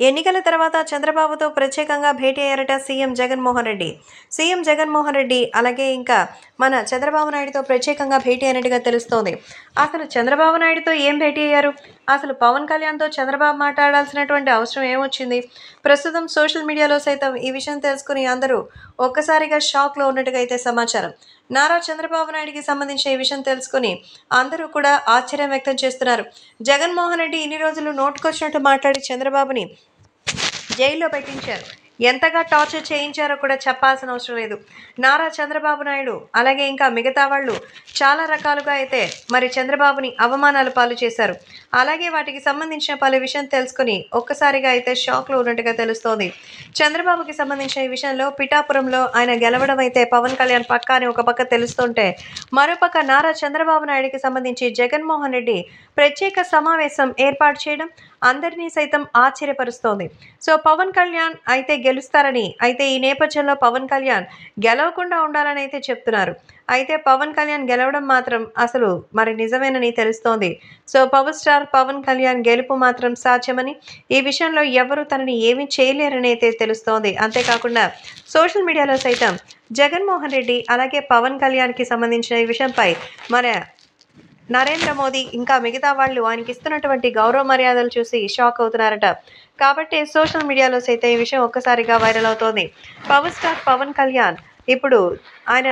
ఎన్నికల తర్వాత చంద్రబాబుతో ప్రత్యేకంగా భేటీ అయ్యారట సీఎం జగన్మోహన్ రెడ్డి. సీఎం జగన్మోహన్ రెడ్డి అలాగే ఇంకా మన చంద్రబాబు నాయుడుతో ప్రత్యేకంగా భేటీ అయినట్టుగా తెలుస్తోంది. అసలు చంద్రబాబు నాయుడుతో ఏం భేటీ అయ్యారు? అసలు పవన్ కళ్యాణ్తో చంద్రబాబు మాట్లాడాల్సినటువంటి అవసరం ఏమొచ్చింది? ప్రస్తుతం సోషల్ మీడియాలో సైతం ఈ విషయం తెలుసుకుని అందరూ ఒక్కసారిగా షాక్లో ఉన్నట్టుగా అయితే సమాచారం. నారా చంద్రబాబు నాయుడికి సంబంధించిన ఈ విషయం తెలుసుకుని అందరూ కూడా ఆశ్చర్యం వ్యక్తం చేస్తున్నారు. జగన్మోహన్ రెడ్డి ఇన్ని రోజులు నోటుకొచ్చినట్టు మాట్లాడి చంద్రబాబుని జైల్లో పెట్టించారు. ఎంతగా టార్చర్ చేయించారో కూడా చెప్పాల్సిన అవసరం లేదు. నారా చంద్రబాబు నాయుడు అలాగే ఇంకా మిగతా వాళ్ళు చాలా రకాలుగా అయితే మరి చంద్రబాబుని అవమానాల పాలు చేశారు. అలాగే వాటికి సంబంధించిన పలు విషయం తెలుసుకుని ఒక్కసారిగా అయితే షాక్లో ఉన్నట్టుగా తెలుస్తోంది. చంద్రబాబుకి సంబంధించిన ఈ విషయంలో పిఠాపురంలో ఆయన గెలవడం అయితే పవన్ కళ్యాణ్ పక్కా అని ఒక పక్క తెలుస్తుంటే, మరోపక్క నారా చంద్రబాబు నాయుడికి సంబంధించి జగన్మోహన్ రెడ్డి ప్రత్యేక సమావేశం ఏర్పాటు చేయడం అందరినీ సైతం ఆశ్చర్యపరుస్తోంది. సో పవన్ కళ్యాణ్ అయితే గెలుస్తారని, అయితే ఈ నేపథ్యంలో పవన్ కళ్యాణ్ గెలవకుండా ఉండాలని అయితే చెప్తున్నారు. అయితే పవన్ కళ్యాణ్ గెలవడం మాత్రం అసలు మరి నిజమేనని తెలుస్తోంది. So power star Pawan Kalyan గెలుపు మాత్రం సాధ్యమని, ఈ విషయంలో ఎవరు తనని ఏమీ చేయలేరని అయితే తెలుస్తోంది. అంతేకాకుండా సోషల్ మీడియాలో సైతం జగన్మోహన్ రెడ్డి అలాగే పవన్ కళ్యాణ్కి సంబంధించిన ఈ విషయంపై మన నరేంద్ర మోదీ ఇంకా మిగతా వాళ్ళు ఆయనకి ఇస్తున్నటువంటి గౌరవ మర్యాదలు చూసి షాక్ అవుతున్నారట. కాబట్టి సోషల్ మీడియాలో సైతం ఈ విషయం ఒక్కసారిగా వైరల్ అవుతోంది. పవర్ స్టార్ పవన్ కళ్యాణ్ ఇప్పుడు ఆయన